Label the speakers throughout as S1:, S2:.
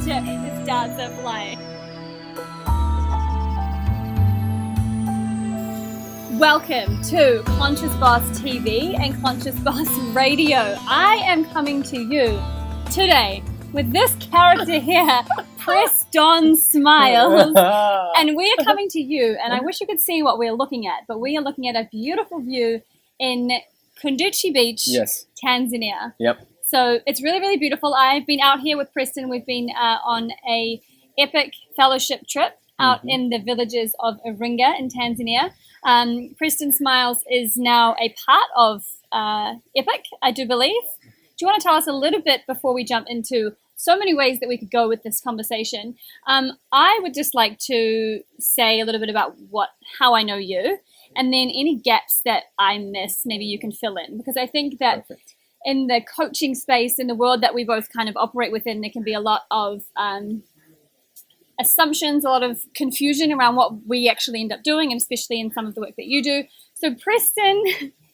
S1: It starts to fly. Welcome to Conscious Boss TV and Conscious Boss Radio. I am coming to you today with this character here, Preston Smiles. And we are coming to you, and I wish you could see what we're looking at, but we are looking at a beautiful view in Kunduchi Beach,
S2: yes,
S1: Tanzania.
S2: Yep.
S1: So it's really, really beautiful. I've been out here with Preston. We've been on a epic fellowship trip out in the villages of Iringa in Tanzania. Preston Smiles is now a part of EPIC, I do believe. Do you want to tell us a little bit before we jump into so many ways that we could go with this conversation? I would just like to say a little bit about how I know you, and then any gaps that I miss, maybe you can fill in. Because I think that in the coaching space, in the world that we both kind of operate within, there can be a lot of assumptions, a lot of confusion around what we actually end up doing, and especially in some of the work that you do. So Preston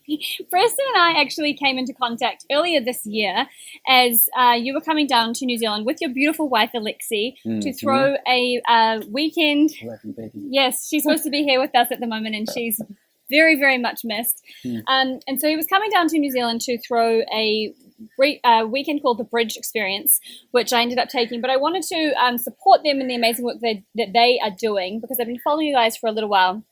S1: and I actually came into contact earlier this year as you were coming down to New Zealand with your beautiful wife, Alexi, to throw a weekend. Yes, she's supposed to be here with us at the moment, and she's very, very much missed. And so he was coming down to New Zealand to throw a weekend called the Bridge Experience, which I ended up taking. But I wanted to support them in the amazing work that they are doing, because I've been following you guys for a little while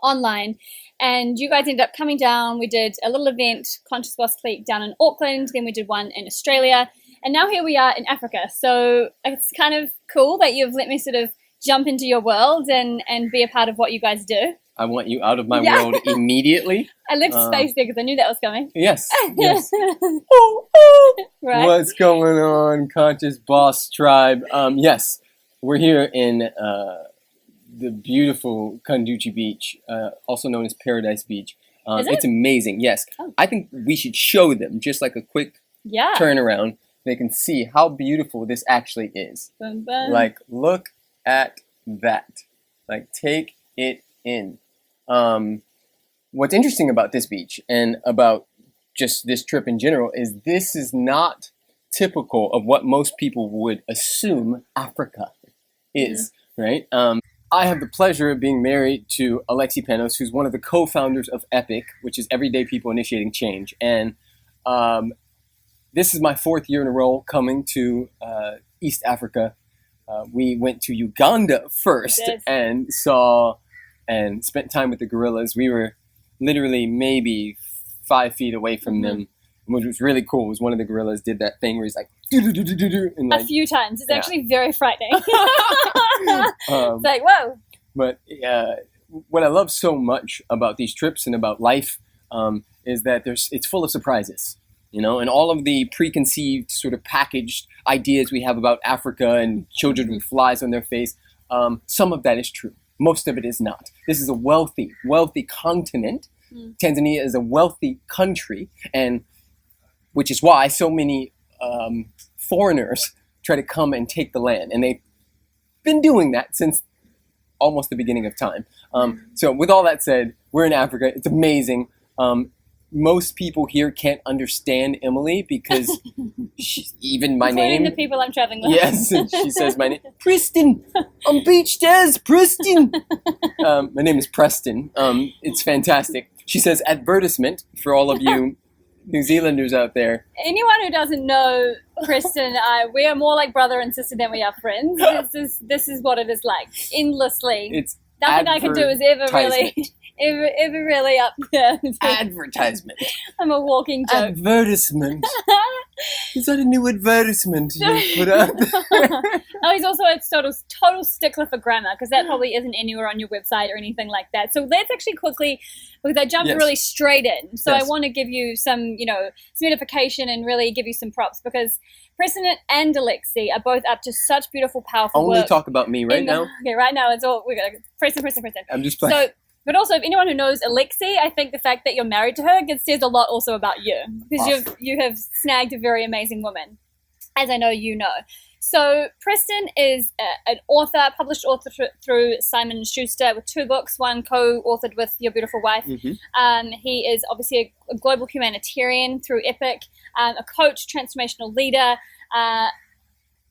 S1: online, and you guys ended up coming down. We did a little event, Conscious Boss Clique, down in Auckland, then we did one in Australia, and now here we are in Africa. So it's kind of cool that you've let me sort of jump into your world and be a part of what you guys do.
S2: I want you out of my world immediately.
S1: I left space there because I knew that was coming.
S2: Yes.
S1: Right.
S2: What's going on, Conscious Boss Tribe? Yes, we're here in the beautiful Kunduchi Beach, also known as Paradise Beach.
S1: Is it?
S2: It's amazing, yes. Oh. I think we should show them just like a quick turnaround. They can see how beautiful this actually is.
S1: Boom, boom.
S2: Like, look at that. Like, take it in. What's interesting about this beach and about just this trip in general is this is not typical of what most people would assume Africa is, right? I have the pleasure of being married to Alexi Panos, who's one of the co-founders of EPIC, which is Everyday People Initiating Change. And this is my 4th year in a row coming to East Africa. We went to Uganda first and saw and spent time with the gorillas. We were literally maybe 5 feet away from them, which was really cool. It was one of the gorillas did that thing where he's like, and like,
S1: a few times. It's actually very frightening. It's like, whoa.
S2: But what I love so much about these trips and about life is that it's full of surprises, you know, and all of the preconceived sort of packaged ideas we have about Africa and children with flies on their face. Some of that is true. Most of it is not. This is a wealthy continent. Tanzania is a wealthy country, and which is why so many foreigners try to come and take the land. And they've been doing that since almost the beginning of time. So with all that said, we're in Africa. It's amazing. Most people here can't understand Emily because even my name.
S1: The people I'm traveling with.
S2: Yes, and she says my name. Preston, I'm Beach Des, Preston. My name is Preston. It's fantastic. She says advertisement for all of you New Zealanders out there.
S1: Anyone who doesn't know Preston, we are more like brother and sister than we are friends. This is what it is like, endlessly.
S2: It's
S1: nothing I can do is ever really up there.
S2: Advertisement.
S1: I'm a walking joke.
S2: Advertisement. Is that a new advertisement you put out there?
S1: Oh, he's also a total stickler for grammar, because that probably isn't anywhere on your website or anything like that. So let's actually quickly, because I jumped really straight in. So I want to give you some notification and really give you some props, because Preston and Alexi are both up to such beautiful, powerful work.
S2: Only talk about me right now.
S1: Okay, right now it's all we're gonna Preston.
S2: I'm just playing.
S1: But also, if anyone who knows Alexi, I think the fact that you're married to her says a lot also about you, because you have snagged a very amazing woman, as I know you know. So Preston is an author, published author through Simon & Schuster with 2 books, one co-authored with your beautiful wife. He is obviously a global humanitarian through EPIC, a coach, transformational leader.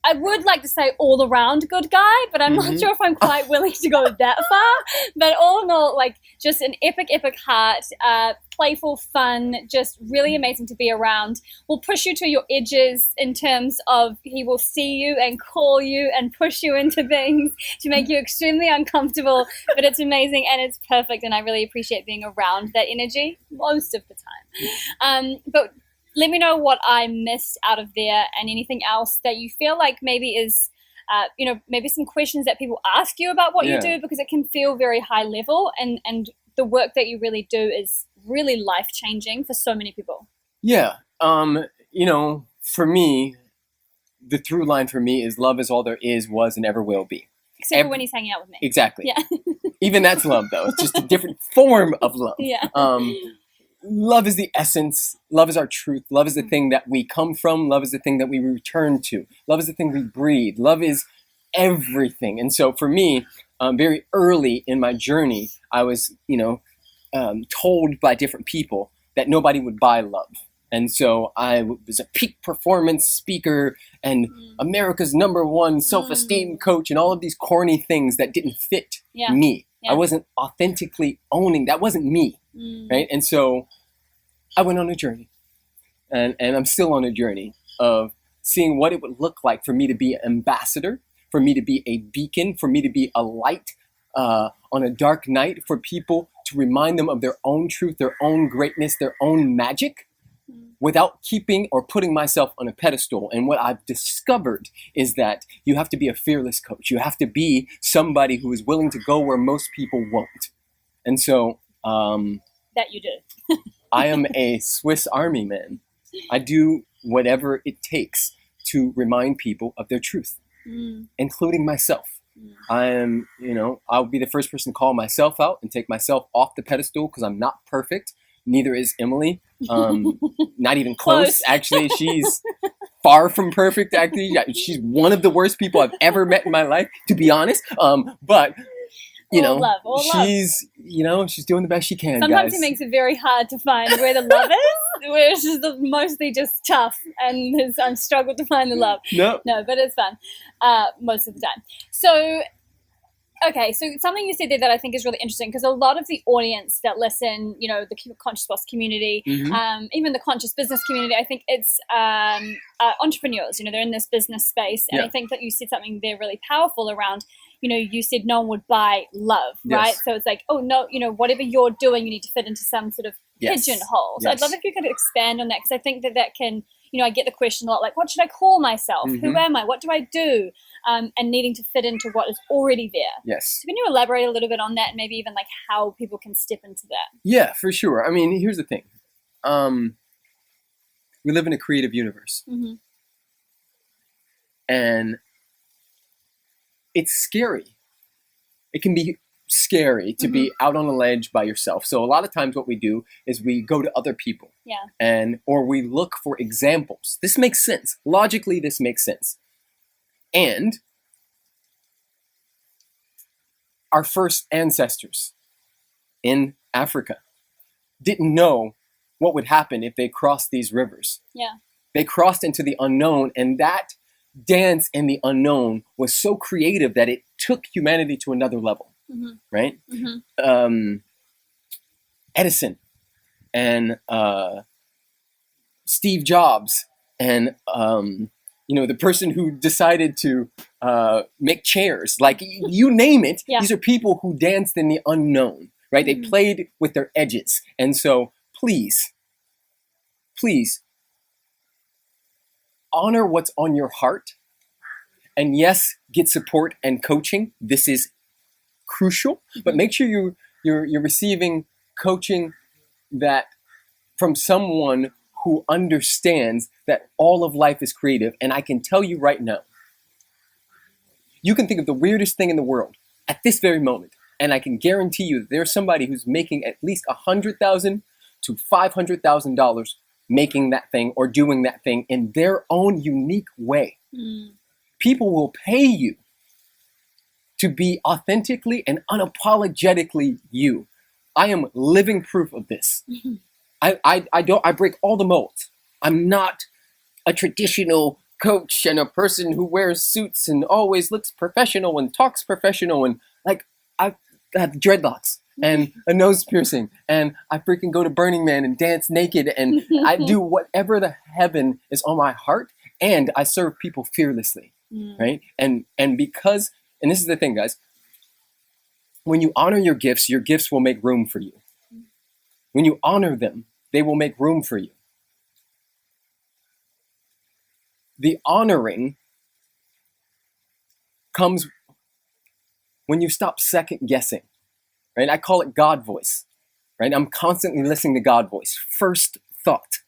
S1: I would like to say all around good guy, but I'm not sure if I'm quite willing to go that far. But all in all, like just an epic heart, playful, fun, just really amazing to be around. Will push you to your edges in terms of he will see you and call you and push you into things to make you extremely uncomfortable. But it's amazing and it's perfect, and I really appreciate being around that energy most of the time. But let me know what I missed out of there and anything else that you feel like maybe is, maybe some questions that people ask you about what you do, because it can feel very high level, and the work that you really do is really life-changing for so many people.
S2: Yeah. For me, the through line for me is love is all there is, was, and ever will be.
S1: Except for when he's hanging out with me.
S2: Exactly.
S1: Yeah.
S2: Even that's love, though. It's just a different form of love.
S1: Yeah.
S2: Love is the essence. Love is our truth. Love is the thing that we come from. Love is the thing that we return to. Love is the thing we breathe. Love is everything. And so for me, very early in my journey, I was, told by different people that nobody would buy love. And so I was a peak performance speaker and America's #1 self-esteem coach and all of these corny things that didn't fit me. Yeah. I wasn't authentically owning. That wasn't me. Right. And so I went on a journey, and I'm still on a journey of seeing what it would look like for me to be an ambassador, for me to be a beacon, for me to be a light on a dark night, for people to remind them of their own truth, their own greatness, their own magic, without keeping or putting myself on a pedestal. And what I've discovered is that you have to be a fearless coach. You have to be somebody who is willing to go where most people won't. And so
S1: that you do.
S2: I am a Swiss Army man. I do whatever it takes to remind people of their truth, including myself. I am, I'll be the first person to call myself out and take myself off the pedestal because I'm not perfect. Neither is Emily. Not even close. Actually, she's far from perfect. Actually, she's one of the worst people I've ever met in my life, to be honest. But she's doing the best she can.
S1: Sometimes
S2: guys.
S1: It makes it very hard to find where the love is, where it's just mostly just tough, and I've struggled to find the love. No, but it's fun most of the time. So, okay, so something you said there that I think is really interesting, because a lot of the audience that listen, the Conscious Boss community, even the Conscious Business community, I think it's entrepreneurs. They're in this business space, and I think that you said something there really powerful around. You said no one would buy love, right? So it's like, oh no, whatever you're doing, you need to fit into some sort of pigeonhole. So I'd love if you could expand on that, because I think that can, I get the question a lot, like, what should I call myself? Who am I? What do I do? And needing to fit into what is already there.
S2: Yes.
S1: So can you elaborate a little bit on that, and maybe even like how people can step into that?
S2: Yeah, for sure. I mean, here's the thing. We live in a creative universe. And it's scary. It can be scary to be out on a ledge by yourself. So a lot of times what we do is we go to other people. Or we look for examples. This makes sense. Logically, this makes sense. And our first ancestors in Africa didn't know what would happen if they crossed these rivers. They crossed into the unknown, and that dance in the unknown was so creative that it took humanity to another level, right? Edison and Steve Jobs and the person who decided to make chairs, like you name it. These are people who danced in the unknown, right? They played with their edges. And so please honor what's on your heart. And yes, get support and coaching. This is crucial, but make sure you're receiving coaching that from someone who understands that all of life is creative. And I can tell you right now, you can think of the weirdest thing in the world at this very moment, and I can guarantee you that there's somebody who's making at least $100,000 to $500,000 making that thing or doing that thing in their own unique way. People will pay you to be authentically and unapologetically you. I am living proof of this. I break all the molds. I'm not a traditional coach and a person who wears suits and always looks professional and talks professional, and like I have dreadlocks and a nose piercing, and I freaking go to Burning Man and dance naked, and I do whatever the heaven is on my heart, and I serve people fearlessly, right? And because, and this is the thing, guys, when you honor your gifts will make room for you. When you honor them, they will make room for you. The honoring comes when you stop second guessing, right? I call it God voice, right? I'm constantly listening to God voice. First thought,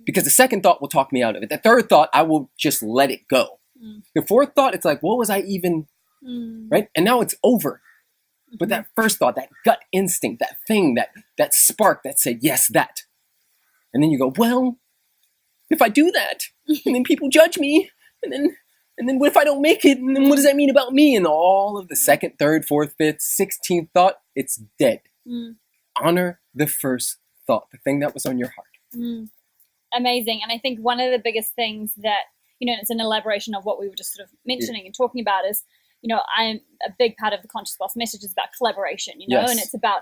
S2: because the second thought will talk me out of it. The third thought, I will just let it go. The fourth thought, it's like, what was I even, right? And now it's over. But that first thought, that gut instinct, that thing, that spark that said, yes, that. And then you go, well, if I do that, and then people judge me, and then what if I don't make it, and then what does that mean about me? And all of the second, third, fourth, fifth, 16th thought, it's dead. Honor the first thought, the thing that was on your heart.
S1: Amazing. And I think one of the biggest things that, it's an elaboration of what we were just sort of mentioning and talking about is, I'm a big part of the Conscious Boss message is about collaboration,
S2: Yes.
S1: and it's about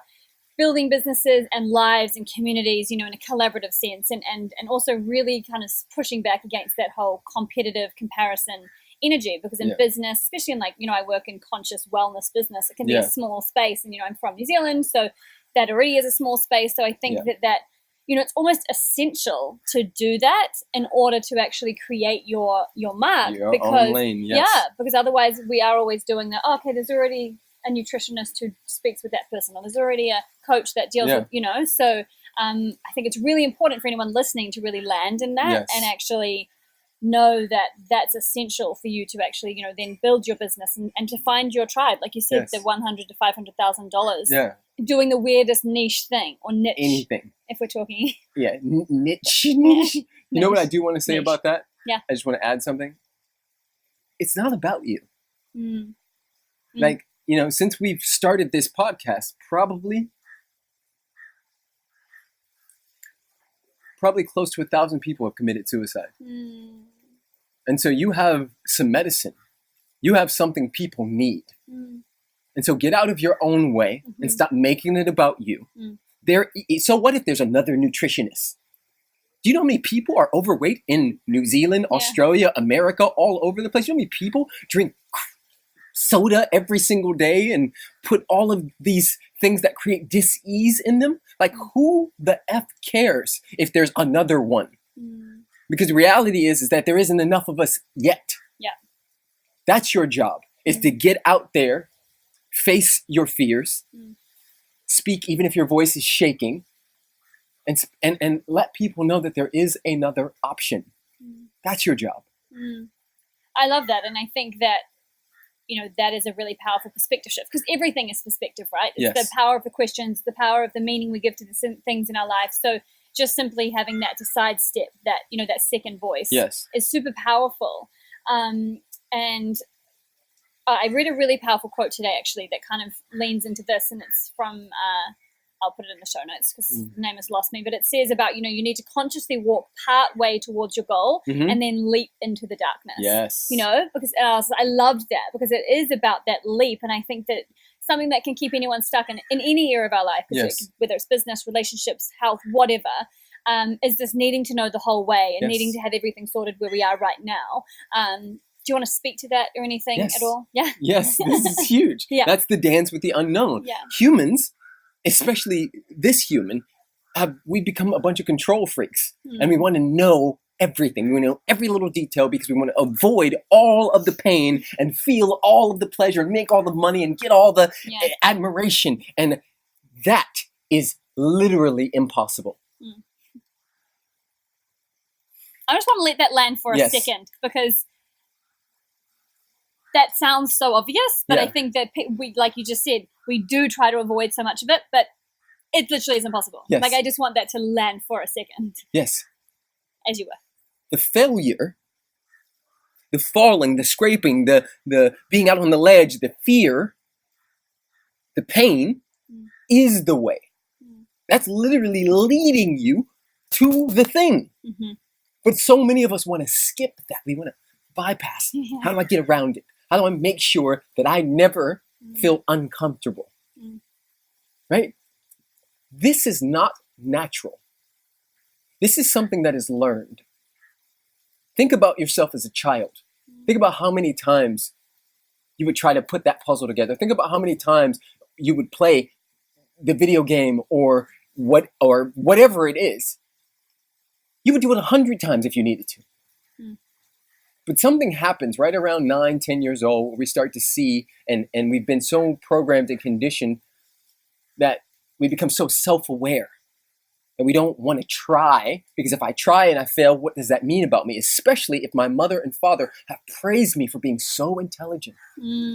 S1: building businesses and lives and communities, in a collaborative sense, and also really kind of pushing back against that whole competitive comparison energy, because in business, especially in I work in conscious wellness business, it can be a small space, and I'm from New Zealand, so that already is a small space. So I think that it's almost essential to do that in order to actually create your mark,
S2: Your
S1: because
S2: own lane, yes.
S1: because otherwise we are always doing that. Oh, okay, there's already a nutritionist who speaks with that person, or there's already a coach that deals with, so I think it's really important for anyone listening to really land in that and actually know that that's essential for you to actually, then build your business and to find your tribe. Like you said, the $100,000 to $500,000, doing the weirdest niche thing or niche.
S2: Anything.
S1: If we're talking.
S2: Yeah, niche. You know what I do want to say about that?
S1: Yeah.
S2: I just want to add something. It's not about you. Like, since we've started this podcast, probably close to 1,000 people have committed suicide. And so you have some medicine. You have something people need. And so get out of your own way and stop making it about you. So what if there's another nutritionist? Do you know how many people are overweight in New Zealand, Australia, America, all over the place? You know how many people drink soda every single day and put all of these things that create dis-ease in them? Like, who the F cares if there's another one? Because the reality is that there isn't enough of us yet. That's your job, is to get out there, face your fears, speak even if your voice is shaking, and let people know that there is another option. That's your job.
S1: I love that. And I think that, that is a really powerful perspective shift, because everything is perspective, right? It's the power of the questions, the power of the meaning we give to the things in our life. So just simply having that to sidestep that, that second voice is super powerful. And I read a really powerful quote today, actually, that kind of leans into this, and it's from, I'll put it in the show notes because the name has lost me, but it says about, you need to consciously walk part way towards your goal and then leap into the darkness.
S2: Yes.
S1: Because I loved that, because it is about that leap. And I think that something that can keep anyone stuck in any area of our life, whether it's business, relationships, health, whatever, is this needing to know the whole way and needing to have everything sorted where we are right now. Do you want to speak to that or anything at all? Yeah.
S2: Yes, this is huge. That's the dance with the unknown. Humans, especially this human, we become a bunch of control freaks, and we want to know everything. We want to know every little detail because we want to avoid all of the pain and feel all of the pleasure and make all the money and get all the admiration. And that is literally impossible.
S1: I just want to let that land for a second, because that sounds so obvious, but I think that we, like you just said, we do try to avoid so much of it, but it literally is impossible. Like, I just want that to land for a second.
S2: Yes.
S1: As you were.
S2: The failure, the falling, the scraping, the being out on the ledge, the fear, the pain is the way. That's literally leading you to the thing. But so many of us want to skip that. We want to bypass?
S1: Yeah.
S2: How do I get around it? How do I make sure that I never feel uncomfortable? Right? This is not natural. This is something that is learned. Think about yourself as a child. Think about how many times you would try to put that puzzle together. Think about how many times you would play the video game or whatever it is. You would do it 100 times if you needed to. But something happens right around 9, 10 years old where we start to see, and we've been so programmed and conditioned that we become so self-aware that we don't want to try, because if I try and I fail, what does that mean about me? Especially if my mother and father have praised me for being so intelligent.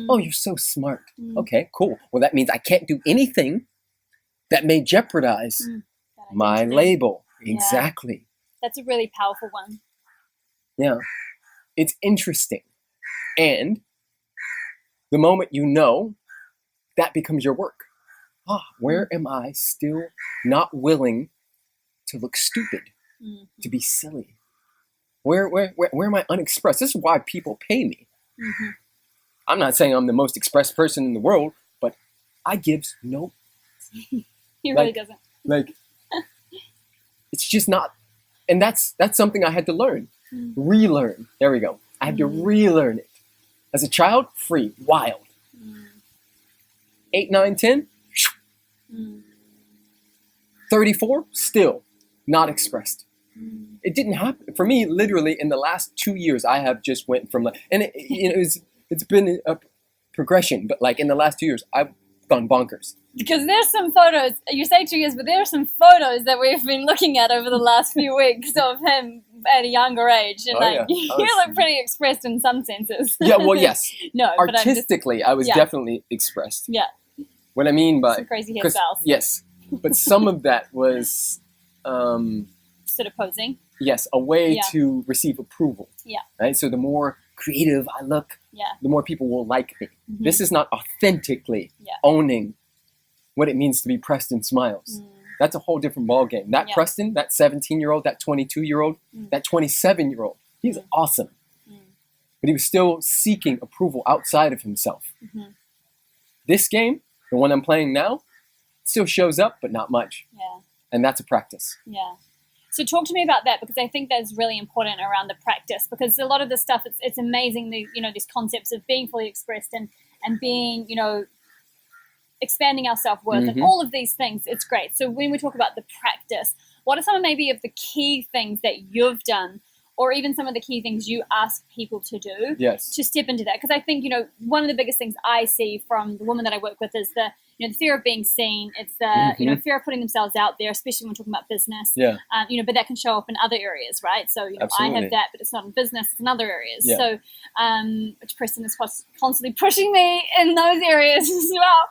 S2: Oh, you're so smart. Okay, cool. Well, that means I can't do anything that may jeopardize my label.
S1: Yeah.
S2: Exactly.
S1: That's a really powerful one.
S2: Yeah. It's interesting. And the moment you know, that becomes your work. Where am I still not willing to look stupid, to be silly? Where am I unexpressed? This is why people pay me. I'm not saying I'm the most expressed person in the world, but I gives no.
S1: He really doesn't.
S2: Like, it's just not. And that's something I had to learn. Relearn. There we go. I had to relearn it. As a child, free, wild. 8, 9, 10, 34, still not expressed. It didn't happen. For me, literally, in the last 2 years, I have just went from, and it's been a progression, but like in the last 2 years, I've gone bonkers.
S1: Because there's some photos, you say 2 years, but there are some photos that we've been looking at over the last few weeks of him at a younger age. And you look pretty expressed in some senses.
S2: Yeah, well, yes.
S1: No,
S2: artistically, I was definitely expressed.
S1: Yeah.
S2: What I mean by...
S1: Some crazy hairstyles.
S2: Yes. But some of that was...
S1: sort of posing.
S2: Yes, a way to receive approval.
S1: Yeah.
S2: Right? So the more creative I look, the more people will like me. This is not authentically owning what it means to be Preston Smiles. That's a whole different ballgame. That Preston, that 17-year-old, that 22-year-old, that 27-year-old, he's awesome. But he was still seeking approval outside of himself. This game, the one I'm playing now, still shows up, but not much.
S1: Yeah.
S2: And that's a practice.
S1: Yeah. So talk to me about that, because I think that's really important around the practice, because a lot of the stuff, it's amazing, these concepts of being fully expressed and being, expanding our self-worth and all of these things. It's great. So when we talk about the practice, what are some maybe of the key things that you've done, or even some of the key things you ask people to do to step into that? Because I think, one of the biggest things I see from the women that I work with is the fear of being seen. It's the, fear of putting themselves out there, especially when we're talking about business. Yeah. But that can show up in other areas, right? So, I have that, but it's not in business, it's in other areas. Yeah. So, which Preston is constantly pushing me in those areas as well.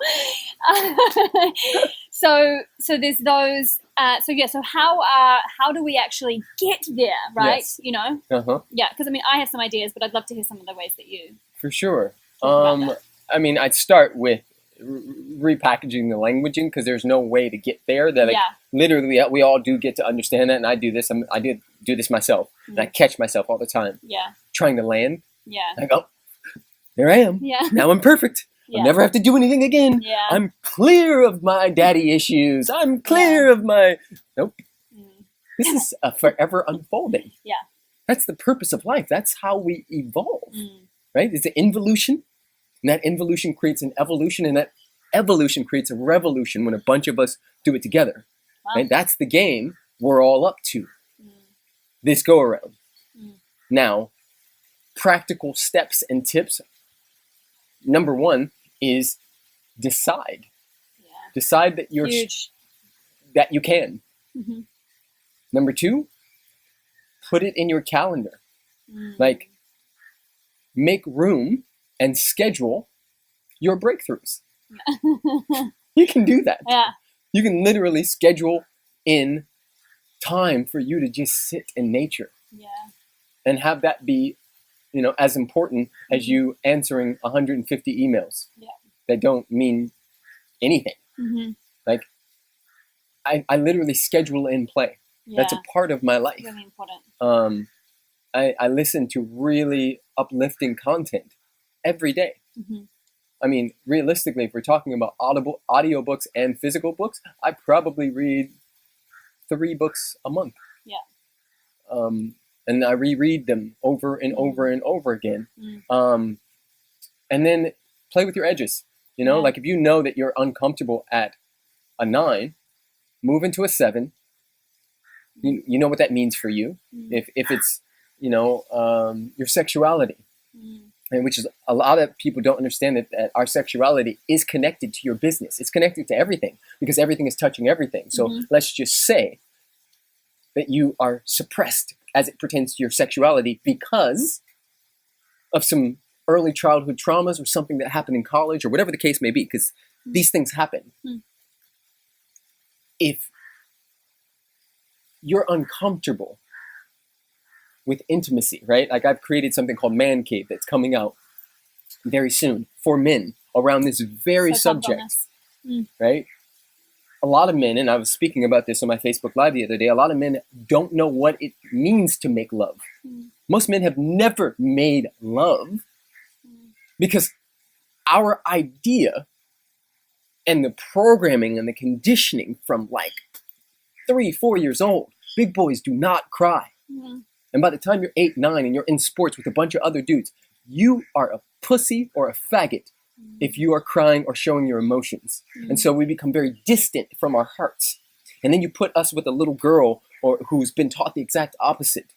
S1: So there's those. So how do we actually get there, right?
S2: Yes.
S1: Yeah, because I have some ideas, but I'd love to hear some of the ways that you.
S2: For sure. I'd start with repackaging the languaging, because there's no way to get there that literally we all do get to understand that, and I do this. I did do this myself, and I catch myself all the time. Yeah. Trying to land. Yeah. I go, there I am. Yeah. Now I'm perfect. Yeah. I'll never have to do anything again. Yeah. I'm clear of my daddy issues. I'm clear of my... Nope. This is a forever unfolding. Yeah. That's the purpose of life. That's how we evolve. Right? It's an involution. And that involution creates an evolution. And that evolution creates a revolution when a bunch of us do it together. Wow. Right? That's the game we're all up to. This go around. Now, practical steps and tips. Number one is decide. Yeah. Decide that you're that you can. Number two, put it in your calendar. Like, make room and schedule your breakthroughs. You can do that. Yeah. You can literally schedule in time for you to just sit in nature. Yeah. And have that be as important as you answering 150 emails that don't mean anything. Like, I literally schedule in play. Yeah. That's a part of my life. Really important. I listen to really uplifting content every day. I mean, realistically, if we're talking about audiobooks and physical books, I probably read 3 books a month.
S1: Yeah.
S2: And I reread them over and over and over again. And then play with your edges. You know, like if you know that you're uncomfortable at a 9, move into a 7. You know what that means for you. If it's, you know, your sexuality. And which is a lot of people don't understand that our sexuality is connected to your business. It's connected to everything because everything is touching everything. So let's just say that you are suppressed as it pertains to your sexuality because of some early childhood traumas or something that happened in college or whatever the case may be, because these things happen. If you're uncomfortable with intimacy, right? Like I've created something called Man Cave that's coming out very soon for men around this very subject, right? A lot of men, and I was speaking about this on my Facebook Live the other day, a lot of men don't know what it means to make love. Most men have never made love because our idea and the programming and the conditioning from like 3-4 years old, big boys do not cry. And by the time you're 8, 9 and you're in sports with a bunch of other dudes, you are a pussy or a faggot if you are crying or showing your emotions. And so we become very distant from our hearts. And then you put us with a little girl or who's been taught the exact opposite.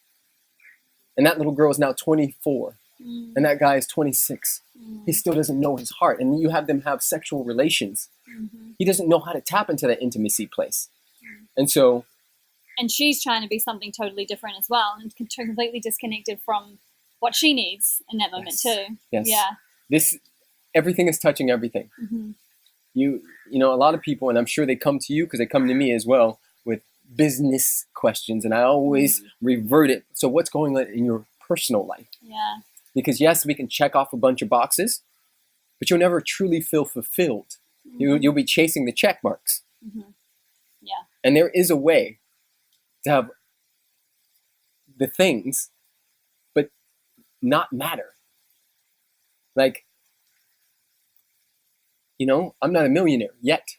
S2: And that little girl is now 24. And that guy is 26. He still doesn't know his heart. And you have them have sexual relations. He doesn't know how to tap into that intimacy place. And so...
S1: And she's trying to be something totally different as well and completely disconnected from what she needs in that moment too.
S2: Yes.
S1: Yeah.
S2: Everything is touching everything. You know, a lot of people, and I'm sure they come to you because they come to me as well with business questions, and I always revert it. So what's going on in your personal life?
S1: Yeah.
S2: Because yes, we can check off a bunch of boxes, but you'll never truly feel fulfilled. You'll be chasing the check marks.
S1: Yeah.
S2: And there is a way to have the things, but not matter. Like, you know, I'm not a millionaire yet.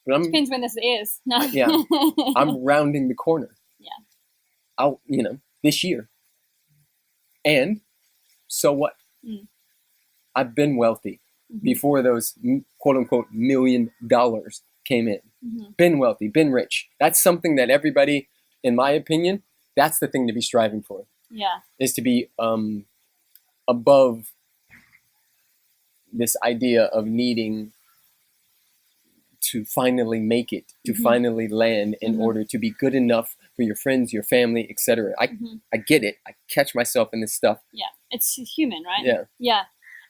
S2: But
S1: Depends when this is. No.
S2: Yeah. I'm rounding the corner.
S1: Yeah.
S2: You know, this year. And so what? I've been wealthy before those quote unquote $1 million came in. Been wealthy, been rich. That's something that everybody, in my opinion, that's the thing to be striving for.
S1: Yeah.
S2: Is to be above this idea of needing to finally make it, to finally land in order to be good enough for your friends, your family, etc. I get it. I catch myself in this stuff.
S1: Yeah. It's human, right?
S2: Yeah.
S1: Yeah.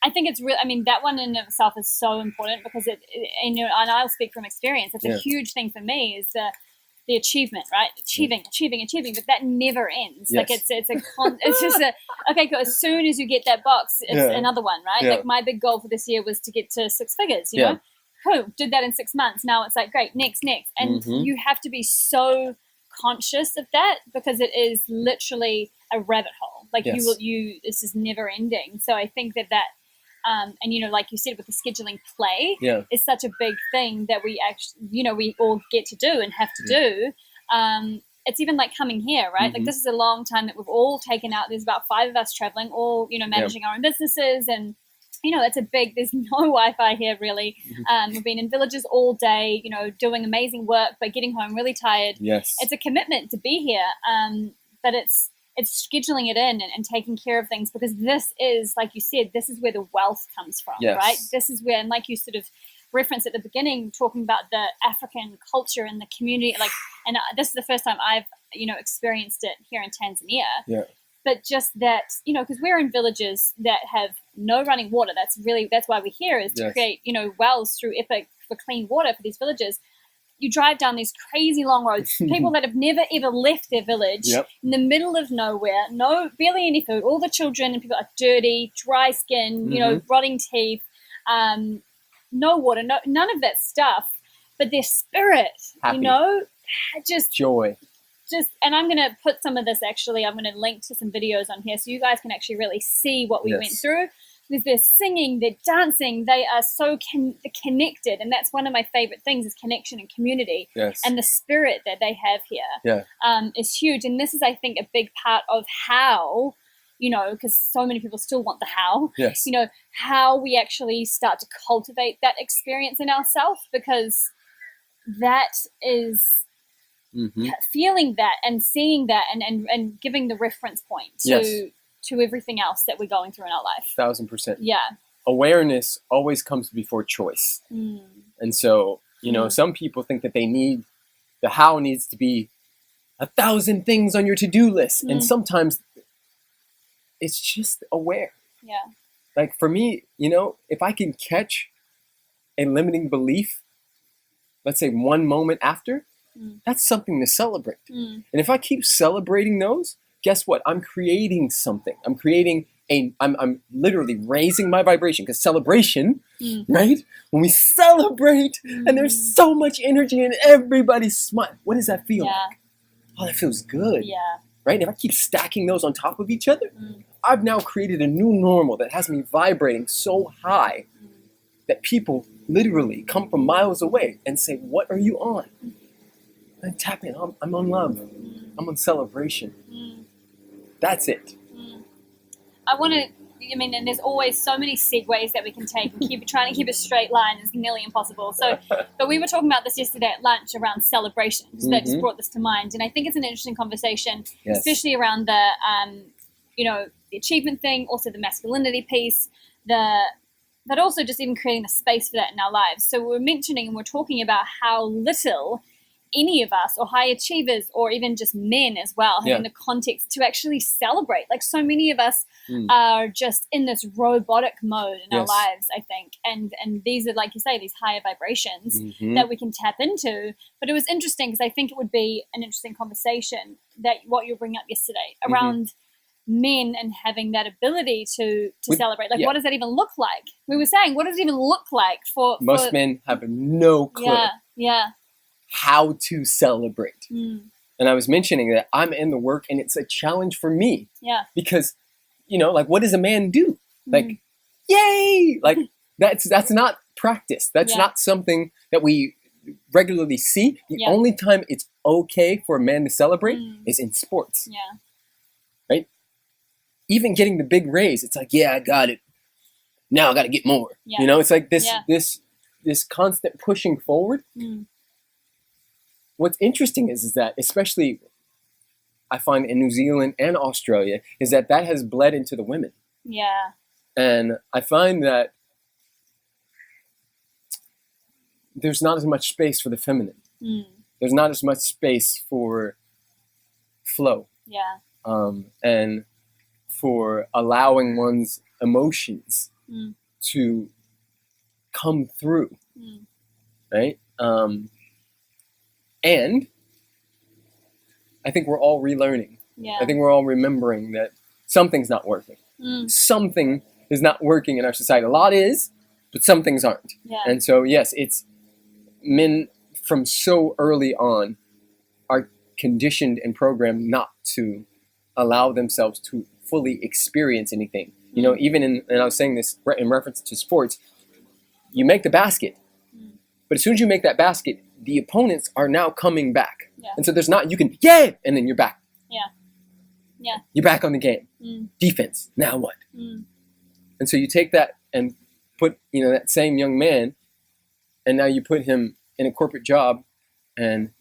S1: I think it's real. I mean, that one in itself is so important because and I'll speak from experience. It's a huge thing for me is the achievement, right? Achieving, but that never ends.
S2: Yes.
S1: Like it's just okay, cool. As soon as you get that box, it's another one, right?
S2: Yeah.
S1: Like my big goal for this year was to get to 6 figures, you know? Cool, did that in 6 months. Now it's like, great, next. And you have to be so conscious of that because it is literally a rabbit hole. Like this is never ending. So I think that and you know, like you said, with the scheduling play, is such a big thing that we actually, you know, we all get to do and have to do. It's even like coming here, right? Like this is a long time that we've all taken out. There's about 5 of us traveling, all, you know, managing our own businesses, and you know, it's a big. There's no Wi-Fi here really. We've been in villages all day, you know, doing amazing work, but getting home really tired.
S2: Yes,
S1: it's a commitment to be here, but it's scheduling it in and taking care of things because this is, like you said, this is where the wealth comes from, right? This is where, and like you sort of referenced at the beginning, talking about the African culture and the community, like, and this is the first time I've, you know, experienced it here in Tanzania.
S2: Yeah.
S1: But just that, you know, because we're in villages that have no running water. That's why we're here, is to create, you know, wells through EPIC for clean water for these villages. You drive down these crazy long roads, people that have never ever left their village in the middle of nowhere, barely any food. All the children and people are dirty, dry skin, you know, rotting teeth, no water, none of that stuff. But their spirit,
S2: happy.
S1: You know, just
S2: joy.
S1: and I'm going to put some of this, actually, I'm going to link to some videos on here so you guys can actually really see what we went through. Because they're singing, they're dancing, they are so connected. And that's one of my favorite things, is connection and community.
S2: Yes.
S1: And the spirit that they have here is huge. And this is, I think, a big part of how, you know, because so many people still want the how,
S2: Yes.
S1: you know, how we actually start to cultivate that experience in ourselves, because that is feeling that and seeing that and giving the reference point to everything else that we're going through in our life.
S2: 1000%.
S1: Yeah.
S2: Awareness always comes before choice. And so, you know, some people think that the how needs to be 1,000 things on your to-do list. And sometimes it's just aware.
S1: Yeah.
S2: Like for me, you know, if I can catch a limiting belief, let's say one moment after, that's something to celebrate. And if I keep celebrating those, guess what? I'm creating something. I'm literally raising my vibration, because celebration, right? When we celebrate and there's so much energy and everybody's smiling, what does that feel like? Oh, that feels good.
S1: Yeah.
S2: Right? If I keep stacking those on top of each other, I've now created a new normal that has me vibrating so high that people literally come from miles away and say, "What are you on?" And tap in. I'm on love. I'm on celebration. That's it.
S1: And there's always so many segues that we can take, and trying to keep a straight line is nearly impossible. So, but we were talking about this yesterday at lunch around celebration. So that just brought this to mind. And I think it's an interesting conversation, especially around the, the achievement thing, also the masculinity piece, but also just even creating the space for that in our lives. So we're mentioning and we're talking about how little any of us, or high achievers, or even just men as well, having the context to actually celebrate. Like, so many of us are just in this robotic mode in our lives, I think. And these are, like you say, these higher vibrations that we can tap into. But it was interesting, because I think it would be an interesting conversation, that what you were bringing up yesterday around men and having that ability to celebrate. Like, what does that even look like? We were saying, what does it even look like for
S2: most men have no clue.
S1: Yeah.
S2: How to celebrate. And I was mentioning that I'm in the work, and it's a challenge for me. Yeah. Because, you know, like, what does a man do? Like, yay! Like, that's not practice. That's not something that we regularly see. The only time it's okay for a man to celebrate is in sports. Yeah. Right? Even getting the big raise, it's like, yeah, I got it. Now I got to get more. Yeah. You know, it's like this constant pushing forward. What's interesting is that, especially I find in New Zealand and Australia, is that has bled into the women. Yeah. And I find that there's not as much space for the feminine. There's not as much space for flow. Yeah. And for allowing one's emotions to come through. Right? And I think we're all relearning. Yeah. I think we're all remembering that something's not working. Something is not working in our society. A lot is, but some things aren't. Yeah. And so, yes, it's men from so early on are conditioned and programmed not to allow themselves to fully experience anything. You know, even and I was saying this in reference to sports, you make the basket, but as soon as you make that basket, the opponents are now coming back. Yeah. And so there's not, you can, and then you're back. Yeah. Yeah. You're back on the game. Defense. Now what? And so you take that and put, you know, that same young man, and now you put him in a corporate job and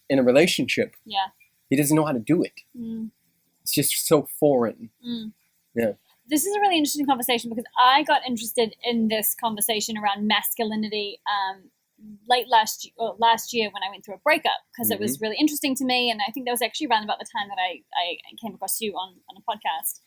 S2: in a relationship. Yeah. He doesn't know how to do it. It's just so foreign. Yeah.
S1: This is a really interesting conversation, because I got interested in this conversation around masculinity late last year when I went through a breakup, because it was really interesting to me, and I think that was actually around about the time that I came across you on a podcast.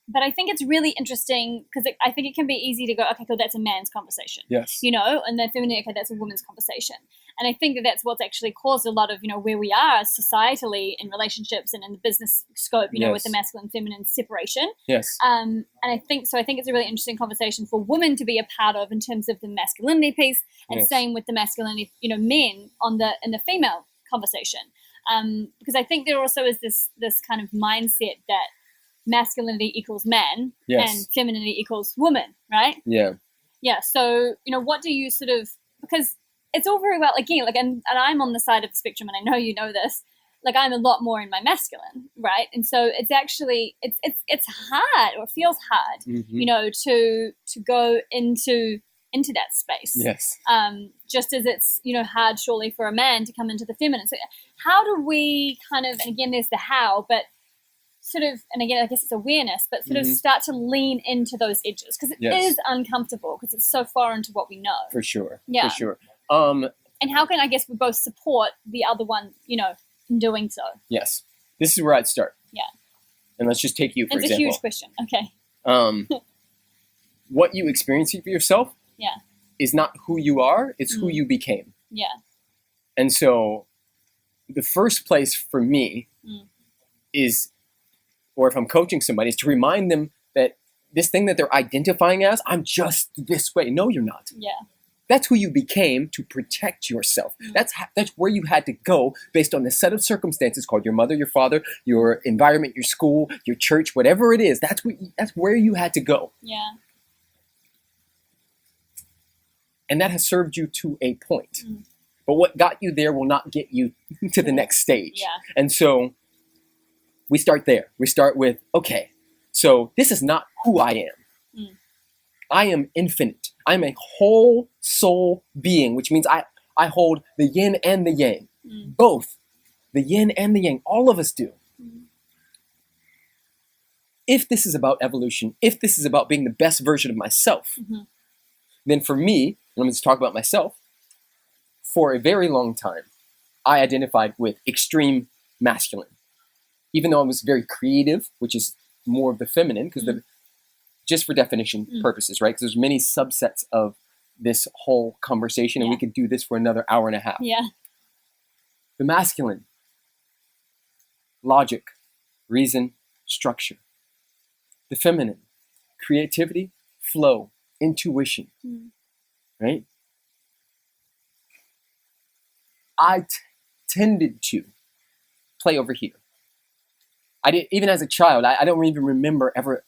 S1: But I think it's really interesting, because I think it can be easy to go, okay, cool, that's a man's conversation. Yes. You know, and then feminine, okay, that's a woman's conversation. And I think that that's what's actually caused a lot of, you know, where we are societally in relationships and in the business scope, you know, with the masculine and feminine separation. Yes. And I think it's a really interesting conversation for women to be a part of in terms of the masculinity piece, and same with the masculinity, you know, men in the female conversation. Because I think there also is this kind of mindset that masculinity equals man and femininity equals woman, right? Yeah. So, what do you sort of, because it's all very well, again, like, and I'm on the side of the spectrum, and I know you know this, like, I'm a lot more in my masculine, right? And so it's actually, it's hard, or it feels hard, to go into that space.
S2: Yes.
S1: Just as it's, hard surely for a man to come into the feminine. So how do we kind of, and again, there's the how, but sort of, and again, I guess it's awareness, but sort of start to lean into those edges, because it is uncomfortable, because it's so far into what we know.
S2: For sure.
S1: Yeah.
S2: For sure.
S1: And how can, I guess, we both support the other one, in doing so?
S2: Yes. This is where I'd start.
S1: Yeah.
S2: And let's just take you, for
S1: it's
S2: example.
S1: It's a huge question. Okay.
S2: What you experience for yourself is not who you are, it's who you became.
S1: Yeah.
S2: And so the first place for me is, or if I'm coaching somebody, is to remind them that this thing that they're identifying as, I'm just this way. No, you're not.
S1: Yeah.
S2: That's who you became to protect yourself. That's where you had to go based on the set of circumstances called your mother, your father, your environment, your school, your church, whatever it is. That's where you had to go.
S1: Yeah.
S2: And that has served you to a point. But what got you there will not get you to the next stage.
S1: Yeah.
S2: And so we start there. We start with, okay, so this is not who I am. I am infinite. I'm a whole soul being, which means I hold the yin and the yang. Both. The yin and the yang. All of us do. If this is about evolution, if this is about being the best version of myself, then for me, and let me just talk about myself, for a very long time, I identified with extreme masculine. Even though I was very creative, which is more of the feminine, because just for definition purposes, right? Because there's many subsets of this whole conversation, and we could do this for another hour and a half.
S1: Yeah.
S2: The masculine, logic, reason, structure. The feminine, creativity, flow, intuition, right? I tended to play over here. I did, even as a child, I don't even remember ever,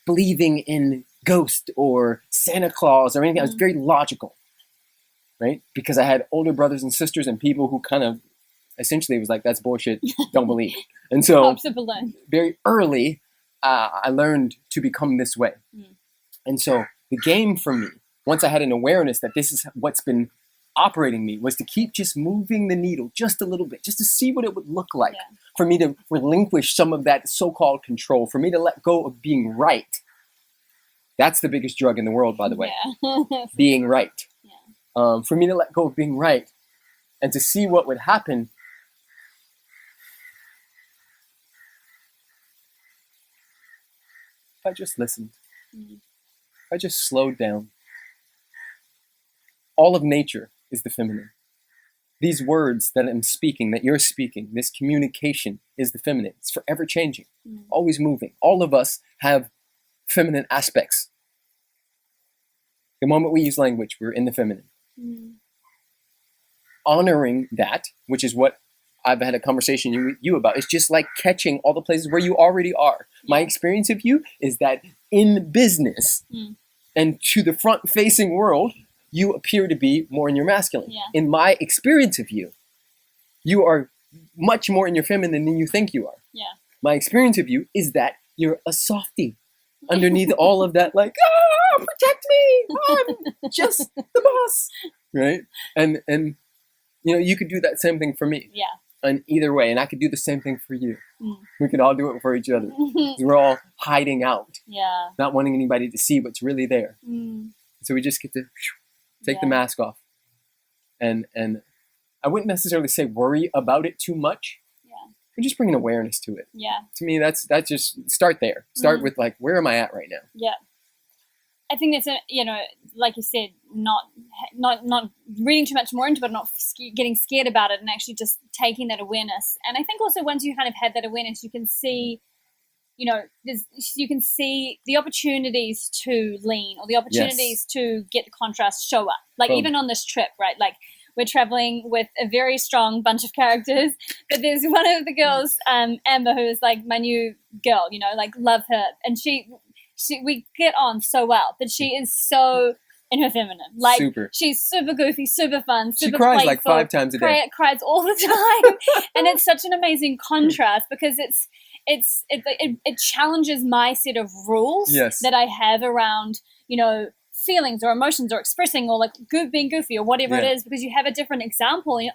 S2: believing in ghosts or Santa Claus or anything. I was very logical, right? Because I had older brothers and sisters and people who kind of essentially was like, that's bullshit, don't believe. And so very early, I learned to become this way. And so the game for me, once I had an awareness that this is what's been operating me, was to keep just moving the needle just a little bit, just to see what it would look like, for me to relinquish some of that so-called control, for me to let go of being right. That's the biggest drug in the world, by the way. Being right. For me to let go of being right and to see what would happen. If I just listened, if I just slowed down. All of nature is the feminine. These words that I'm speaking, that you're speaking, this communication is the feminine. It's forever changing, always moving. All of us have feminine aspects. The moment we use language, we're in the feminine. Honoring that, which is what I've had a conversation with you about, is just like catching all the places where you already are. My experience of you is that in business and to the front-facing world, you appear to be more in your masculine. In my experience of you, you are much more in your feminine than you think you are. My experience of you is that you're a softie underneath all of that, like, protect me, I'm just the boss, right? And you could do that same thing for me. And either way, and I could do the same thing for you. We could all do it for each other. We're all hiding out, not wanting anybody to see what's really there. So we just get to take the mask off. And I wouldn't necessarily say worry about it too much. We're just bringing awareness to it. To me, that's just, start there. Start with, like, where am I at right now?
S1: I think that's, like you said, not reading too much more into it, not getting scared about it, and actually just taking that awareness. And I think also once you kind of have that awareness, you can see, you can see the opportunities to lean, or the opportunities to get the contrast show up. Like even on this trip, right? Like we're traveling with a very strong bunch of characters. But there's one of the girls, Amber, who is like my new girl, you know, like love her. And we get on so well, but she is so in her feminine. Like she's super goofy, super fun, super
S2: She cries
S1: playful,
S2: like 5 times a day.
S1: Cries all the time. And it's such an amazing contrast because it challenges my set of rules that I have around, you know, feelings or emotions or expressing or like being goofy or whatever it is, because you have a different example and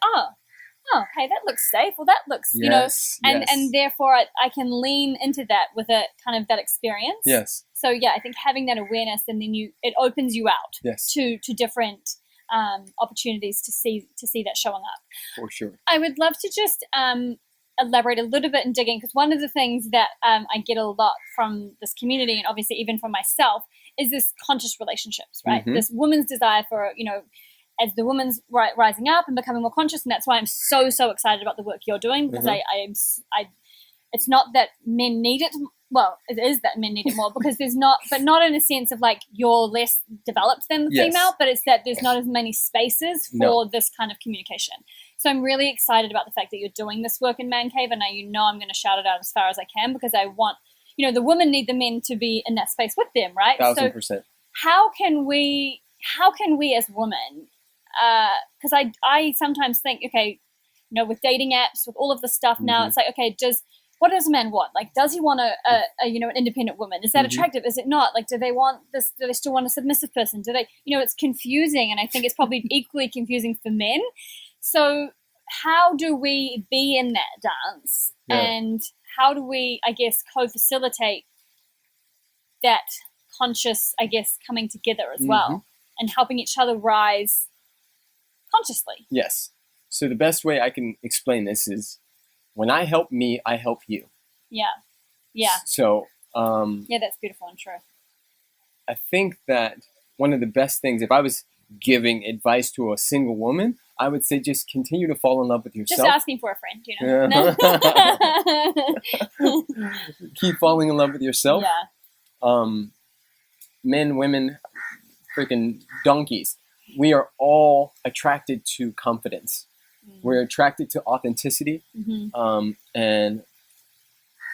S1: okay, that looks safe, or that looks, you know, and therefore I can lean into that with a kind of that experience.
S2: Yes.
S1: So yeah, I think having that awareness, and then it opens you out to different opportunities to see that showing up.
S2: For sure.
S1: I would love to just elaborate a little bit in digging, because one of the things that I get a lot from this community, and obviously even from myself, is this conscious relationships, right? Mm-hmm. This woman's desire for, you know, as the woman's rising up and becoming more conscious, and that's why I'm so excited about the work you're doing, because it's not that men need it. Well, it is that men need it more, because there's not, but not in a sense of like you're less developed than the female, but it's that there's not as many spaces for this kind of communication. So I'm really excited about the fact that you're doing this work in Man Cave, and I'm going to shout it out as far as I can, because I want, you know, the women need the men to be in that space with them, right?
S2: 1000%.
S1: So how can we as women, because I sometimes think, okay, you know, with dating apps, with all of the stuff now, it's like, okay, what does a man want? Like, does he want a you know, an independent woman? Is that attractive? Is it not? Like, do they want this? Do they still want a submissive person? Do they, you know, it's confusing, and I think it's probably equally confusing for men. So how do we be in that dance, and how do we, I guess, co-facilitate that conscious, I guess, coming together as well, and helping each other rise consciously?
S2: Yes. So the best way I can explain this is, when I help me, I help you. Yeah.
S1: Yeah.
S2: So
S1: that's beautiful and true.
S2: I think that one of the best things, if I was giving advice to a single woman, I would say just continue to fall in love with yourself.
S1: Just asking for a friend, you know.
S2: Keep falling in love with yourself.
S1: Yeah.
S2: Men, women, freaking donkeys. We are all attracted to confidence. We're attracted to authenticity. And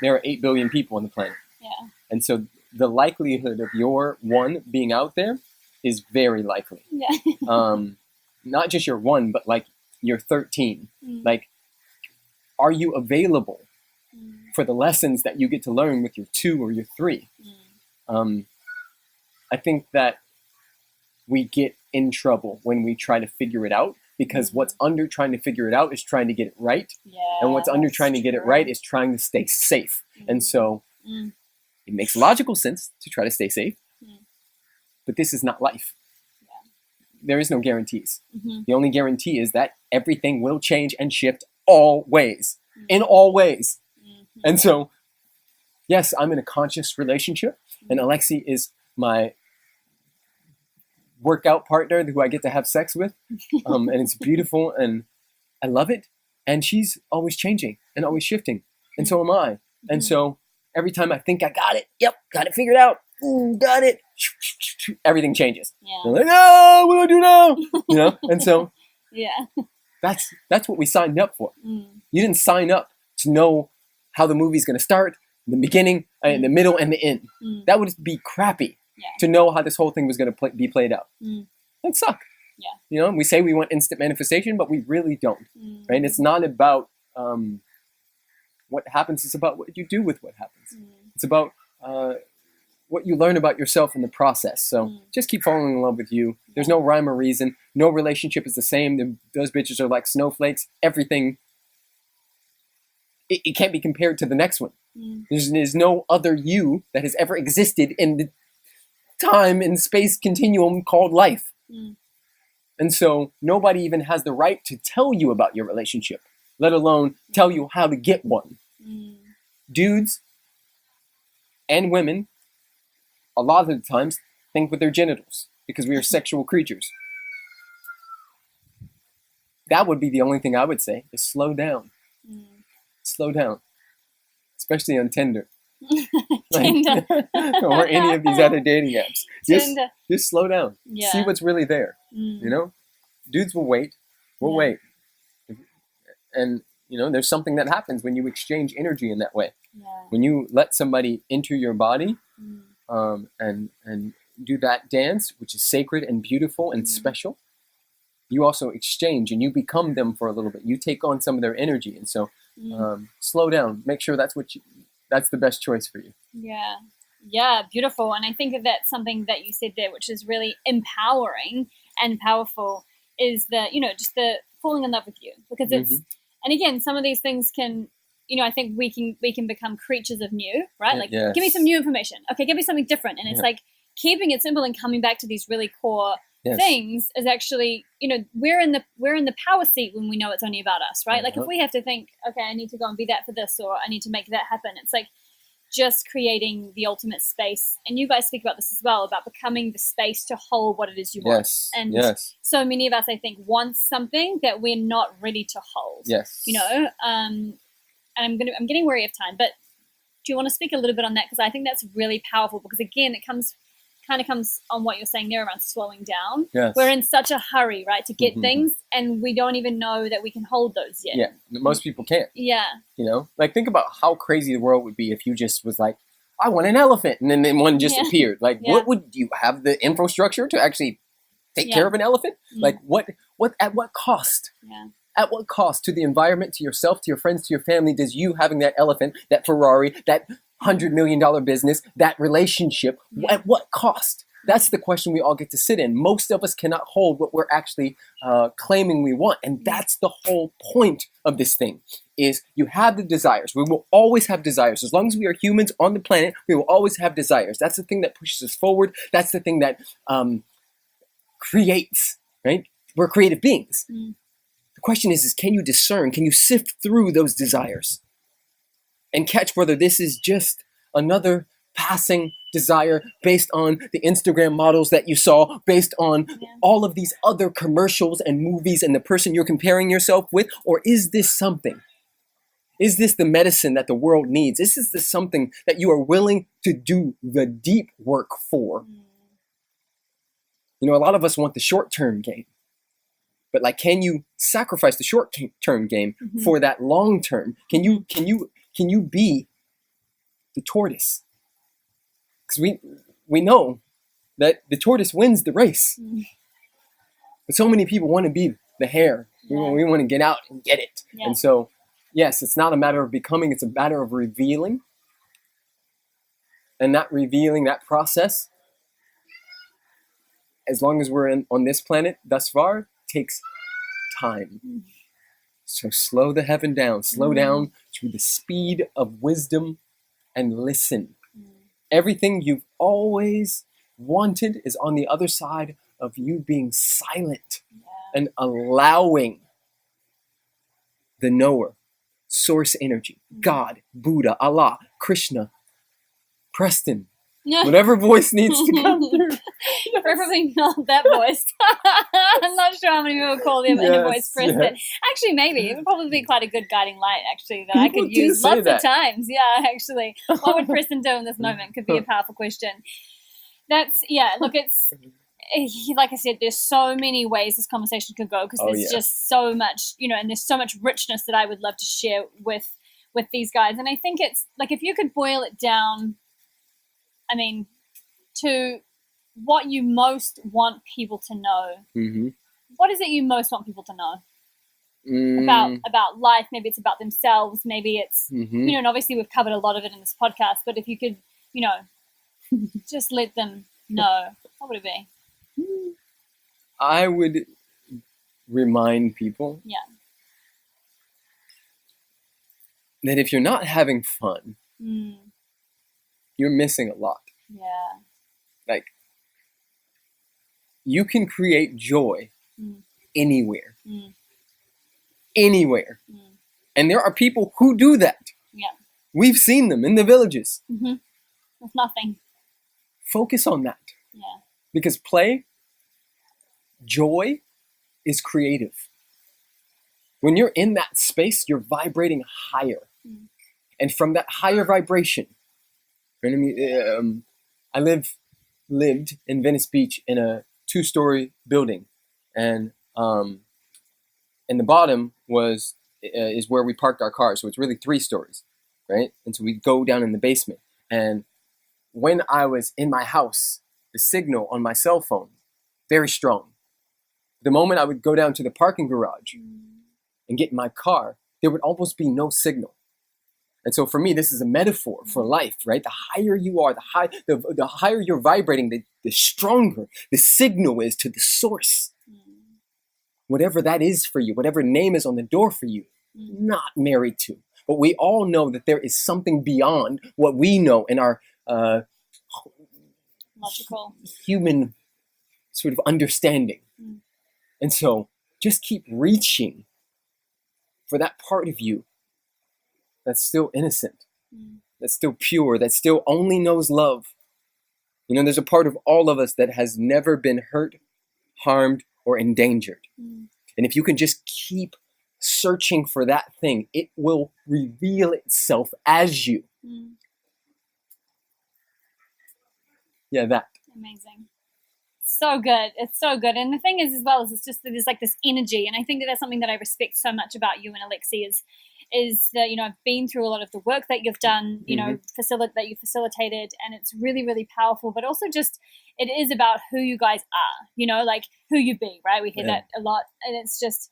S2: there are 8 billion people on the planet.
S1: Yeah.
S2: And so the likelihood of your one being out there is very likely.
S1: Yeah.
S2: Not just your one, but like your 13. Like, are you available for the lessons that you get to learn with your 2 or your 3? I think that we get in trouble when we try to figure it out, because what's under trying to figure it out is trying to get it right.
S1: Yeah,
S2: and what's under trying to get it right is trying to stay safe. And so it makes logical sense to try to stay safe, but this is not life. There is no guarantees. The only guarantee is that everything will change and shift always, in all ways. And so, yes, I'm in a conscious relationship, and Alexi is my workout partner who I get to have sex with, and it's beautiful, and I love it. And she's always changing and always shifting, and so am I. And so every time I think I got it, got it figured out, got it, everything changes. I'm like, oh, what do I do now? You know. And so that's what we signed up for. You didn't sign up to know how the movie's going to start, the beginning, the middle, and the end. That would be crappy. To know how this whole thing was going to be played out. That'd suck. Yeah. You know, we say we want instant manifestation, but we really don't. Right? It's not about what happens. It's about what you do with what happens. It's about what you learn about yourself in the process. So just keep falling in love with you. There's no rhyme or reason. No relationship is the same. Those bitches are like snowflakes. Everything, it can't be compared to the next one. There's no other you that has ever existed in the time and space continuum called life. And so nobody even has the right to tell you about your relationship, let alone tell you how to get one. Dudes and women, a lot of the times, think with their genitals, because we are sexual creatures. That would be the only thing I would say, is slow down. Slow down. Especially on Tinder.
S1: Tinder.
S2: Or any of these other dating apps. Just slow down. See what's really there. You know? Dudes will wait. We'll wait. And, there's something that happens when you exchange energy in that way.
S1: Yeah.
S2: When you let somebody enter your body,
S1: Mm.
S2: and do that dance, which is sacred and beautiful and special, you also exchange and you become them for a little bit. You take on some of their energy. And so slow down. Make sure that's the best choice for you.
S1: Yeah. Yeah, beautiful. And I think that's something that you said there, which is really empowering and powerful, is just the falling in love with you. Because it's, and again, some of these things can, I think we can become creatures of new, right? Like,
S2: Yes.
S1: give me some new information. Okay, give me something different. And it's like keeping it simple and coming back to these really core things is actually, we're in the power seat when we know it's only about us, right? Like if we have to think, okay, I need to go and be that for this, or I need to make that happen. It's like just creating the ultimate space. And you guys speak about this as well, about becoming the space to hold what it is you want. And so many of us, I think, want something that we're not ready to hold.
S2: Yes.
S1: And I'm getting wary of time, but do you want to speak a little bit on that? Because I think that's really powerful, because again, it comes on what you're saying there around slowing down.
S2: Yes.
S1: We're in such a hurry, right, to get things, and we don't even know that we can hold those yet.
S2: Yeah, most people can't.
S1: Yeah.
S2: Like think about how crazy the world would be if you just was like, I want an elephant, and then one just appeared. Like, what would you have the infrastructure to actually take care of an elephant? Like, what at what cost?
S1: Yeah.
S2: At what cost to the environment, to yourself, to your friends, to your family, does you having that elephant, that Ferrari, that $100 million business, that relationship, at what cost? That's the question we all get to sit in. Most of us cannot hold what we're actually claiming we want. And that's the whole point of this thing, is you have the desires. We will always have desires. As long as we are humans on the planet, we will always have desires. That's the thing that pushes us forward. That's the thing that creates, right? We're creative beings. The question is can you discern? Can you sift through those desires and catch whether this is just another passing desire based on the Instagram models that you saw, based on all of these other commercials and movies and the person you're comparing yourself with? Or is this something? Is this the medicine that the world needs? Is this something that you are willing to do the deep work for? A lot of us want the short-term gain. But like, can you sacrifice the short-term game for that long-term? Can you be the tortoise? Because we know that the tortoise wins the race. But so many people want to be the hare. We want to get out and get it. And so, yes, it's not a matter of becoming, it's a matter of revealing. And that revealing, that process, as long as we're on this planet thus far, takes time. So slow the heaven down. Slow down to the speed of wisdom and listen. Everything you've always wanted is on the other side of you being silent and allowing the knower, source energy, God, Buddha, Allah, Krishna, Preston, whatever voice needs to come through.
S1: Preferably not that voice. I'm not sure how many people call them inner voice Preston. Actually, maybe. It would probably be quite a good guiding light, actually, that
S2: People
S1: I could use lots
S2: that.
S1: of times. Yeah, actually. What would Preston do in this moment? Could be a powerful question. Look, it's, like I said, there's so many ways this conversation could go, because there's just so much, and there's so much richness that I would love to share with these guys. And I think it's, like, if you could boil it down, to what you most want people to know. What is it you most want people to know about life? Maybe it's about themselves. Maybe it's, and obviously we've covered a lot of it in this podcast, but if you could, just let them know, what would it be?
S2: I would remind people that if you're not having fun, you're missing a lot.
S1: Yeah.
S2: Like, you can create joy anywhere. Anywhere. And there are people who do that.
S1: Yeah.
S2: We've seen them in the villages.
S1: With nothing.
S2: Focus on that.
S1: Yeah.
S2: Because play, joy is creative. When you're in that space, you're vibrating higher. And from that higher vibration, I lived in Venice Beach in a 2-story building, and and the bottom is where we parked our car. So it's really 3 stories, right? And so we go down in the basement. And when I was in my house, the signal on my cell phone, very strong. The moment I would go down to the parking garage and get in my car, there would almost be no signal. And so for me, this is a metaphor for life, right? The higher you are, the higher you're vibrating, the stronger the signal is to the source. Whatever that is for you, whatever name is on the door for you, not married to. But we all know that there is something beyond what we know in our
S1: logical
S2: human sort of understanding. And so just keep reaching for that part of you that's still innocent, that's still pure, that still only knows love. You know, there's a part of all of us that has never been hurt, harmed, or endangered. And if you can just keep searching for that thing, it will reveal itself as you. Yeah, that.
S1: Amazing. So good. It's so good. And the thing is, as well, is it's just that there's like this energy. And I think that that's something that I respect so much about you and Alexi is that, you know, I've been through a lot of the work that you've done, you know, that you facilitated, and it's really, really powerful, but also just, it is about who you guys are, you know, like who you be, right? We hear that a lot, and it's just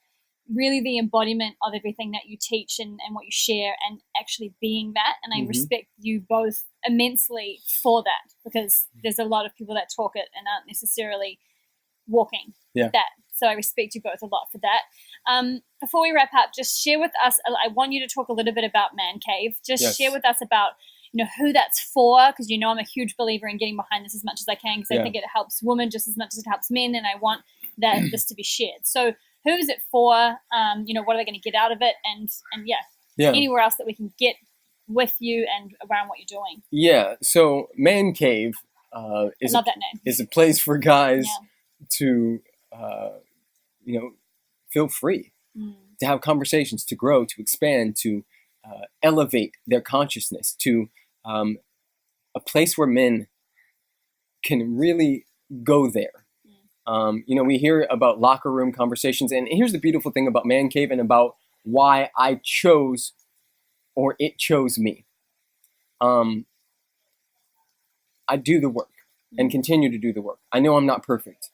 S1: really the embodiment of everything that you teach and what you share, and actually being that. And I respect you both immensely for that, because there's a lot of people that talk it and aren't necessarily walking that. So I respect you both a lot for that. Before we wrap up, just share with us, I want you to talk a little bit about Man Cave. Just share with us about, you know, who that's for, because, you know, I'm a huge believer in getting behind this as much as I can, because I think it helps women just as much as it helps men, and I want that this to be shared. So who is it for? You know, what are they going to get out of it? And anywhere else that we can get with you and around what you're doing.
S2: Yeah, so Man Cave
S1: is
S2: a place for guys to, you know, feel free, to have conversations, to grow, to expand, to elevate their consciousness, to a place where men can really go there. You know, we hear about locker room conversations, and here's the beautiful thing about Man Cave and about why I chose, or it chose me. I do the work and continue to do the work. I know I'm not perfect.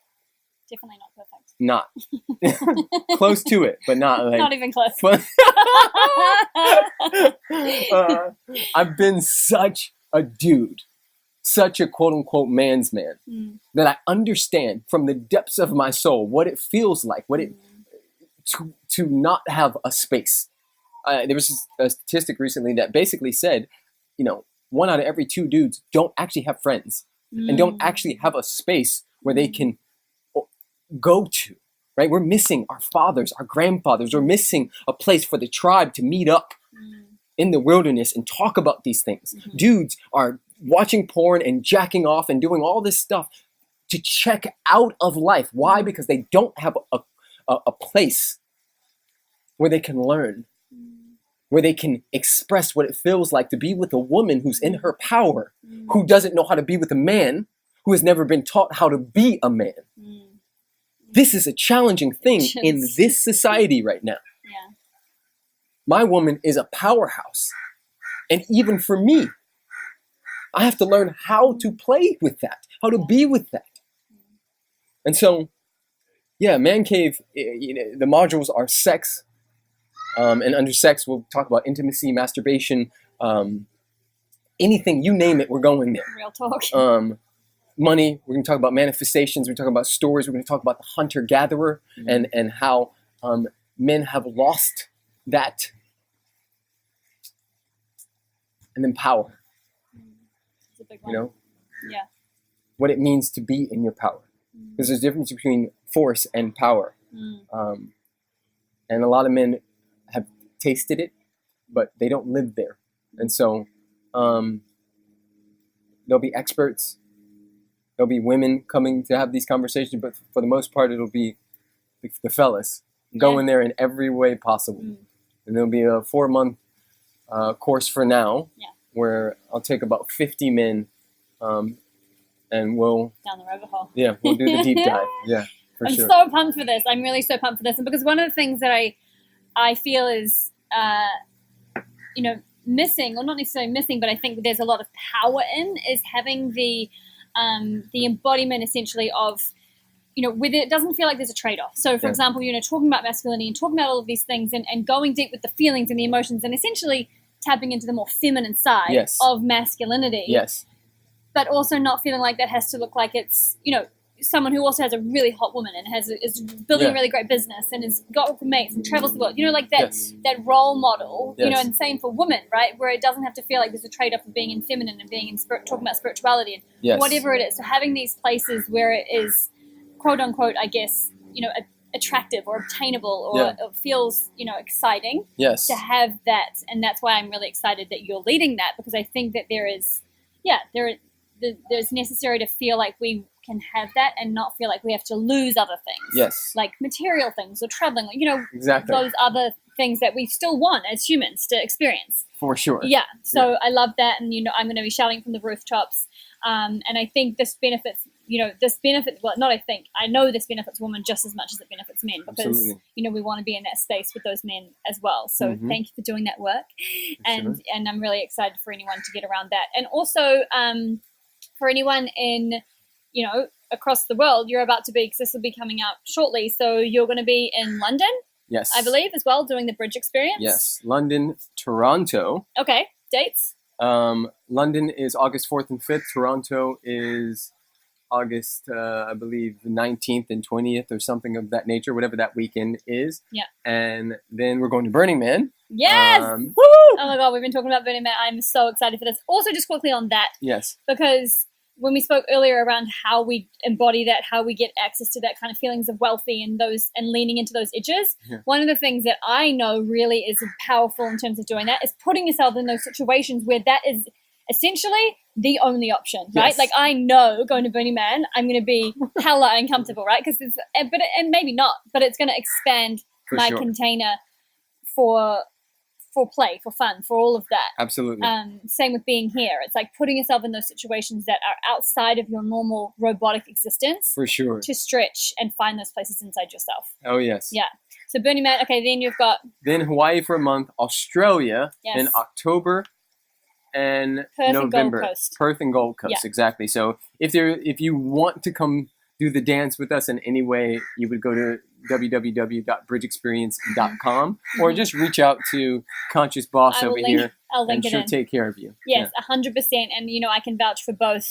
S1: Definitely not perfect.
S2: Not close to it, but not like,
S1: not even close.
S2: I've been such a dude, such a quote unquote man's man, that I understand from the depths of my soul what it feels like, what it to not have a space. There was a statistic recently that basically said, you know, 1 out of every 2 dudes don't actually have friends and don't actually have a space where they can go to, right? We're missing our fathers, our grandfathers. We're missing a place for the tribe to meet up in the wilderness and talk about these things. Dudes are watching porn and jacking off and doing all this stuff to check out of life. Why? Because they don't have a place where they can learn, where they can express what it feels like to be with a woman who's in her power, who doesn't know how to be with a man, who has never been taught how to be a man. This is a challenging thing in this society right now.
S1: Yeah.
S2: My woman is a powerhouse. And even for me, I have to learn how to play with that, how to be with that. And so, yeah, Man Cave, you know, the modules are sex. And under sex, we'll talk about intimacy, masturbation, anything, you name it, we're going there.
S1: Real talk.
S2: Money, we're going to talk about manifestations, we're going to talk about stories, we're going to talk about the hunter-gatherer and how men have lost that. And then power.
S1: It's a big one.
S2: You know?
S1: Yeah.
S2: What it means to be in your power. Because there's a difference between force and power. And a lot of men have tasted it, but they don't live there. And so there'll be experts, there'll be women coming to have these conversations, but for the most part, it'll be the fellas going there in every way possible. And there'll be a 4-month course for now, where I'll take about 50 men, and we'll
S1: down the rabbit hole.
S2: Yeah, we'll do the deep dive. Yeah. For
S1: I'm
S2: sure.
S1: so pumped for this. I'm really so pumped for this. And because one of the things that I feel is, missing, or not necessarily missing, but I think there's a lot of power in, is having the embodiment essentially of, where it doesn't feel like there's a trade-off. So, for example, talking about masculinity and talking about all of these things and going deep with the feelings and the emotions and essentially tapping into the more feminine side of masculinity.
S2: Yes.
S1: But also not feeling like that has to look like it's, someone who also has a really hot woman and is building a really great business and has got mates and travels the world, like that that role model, and same for women, right, where it doesn't have to feel like there's a trade-off of being in feminine and being in talking about spirituality and whatever it is. So having these places where it is, quote unquote, I guess, attractive or obtainable or it feels, exciting to have that. And that's why I'm really excited that you're leading that, because I think that there's necessary to feel like we can have that and not feel like we have to lose other things, like material things or traveling, those other things that we still want as humans to experience.
S2: For sure.
S1: So I love that, and I'm going to be shouting from the rooftops, and I think this benefits, I know this benefits women just as much as it benefits men, because we want to be in that space with those men as well. So thank you for doing that work, and I'm really excited for anyone to get around that. And also for anyone in across the world, you're about to be, because this will be coming out shortly, so you're going to be in London, I believe, as well, doing the bridge experience.
S2: London, Toronto.
S1: Okay, dates?
S2: London is August 4th and 5th. Toronto is August, I believe, 19th and 20th or something of that nature, whatever that weekend is. And then we're going to Burning Man.
S1: Yes!
S2: Woo!
S1: Oh my God, we've been talking about Burning Man. I'm so excited for this. Also, just quickly on that. Because when we spoke earlier around how we embody that, how we get access to that kind of feelings of wealthy and leaning into those edges, one of the things that I know really is powerful in terms of doing that is putting yourself in those situations where that is essentially the only option, right? Like, I know going to Burning Man, I'm going to be hella uncomfortable, right? Because and maybe not, but it's going to expand my container for play, for fun, for all of that.
S2: Absolutely.
S1: Same with being here. It's like putting yourself in those situations that are outside of your normal robotic existence.
S2: For sure.
S1: To stretch and find those places inside yourself.
S2: Oh, yes.
S1: Yeah. So Burning Man, okay, then you've got...
S2: Then Hawaii for a month, Australia in October and
S1: Perth
S2: November.
S1: And Gold Coast.
S2: Perth and Gold Coast, exactly. So if you want to come do the dance with us in any way, you would go to www.bridgeexperience.com or just reach out to Conscious Boss over here.
S1: I'll link
S2: and
S1: it
S2: she'll
S1: in.
S2: take care of you.
S1: Yes, 100%. And, I can vouch for both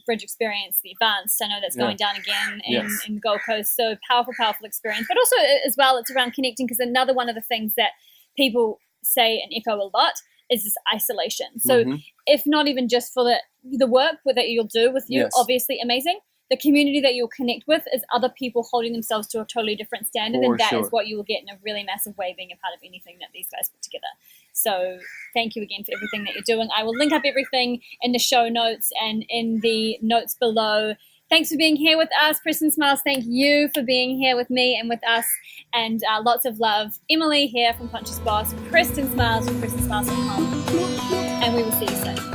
S1: Bridge Experience, the Advanced. I know that's going down again in the Gold Coast. So powerful, powerful experience. But also as well, it's around connecting, because another one of the things that people say and echo a lot is this isolation. So if not even just for the work that you'll do with you, obviously amazing, the community that you'll connect with is other people holding themselves to a totally different standard, and that is what you will get in a really massive way being a part of anything that these guys put together. So thank you again for everything that you're doing. I will link up everything in the show notes and in the notes below. Thanks for being here with us. Preston Smiles, thank you for being here with me and with us, and lots of love. Emily here from Conscious Boss, Preston Smiles from PrestonSmiles.com, and we will see you soon.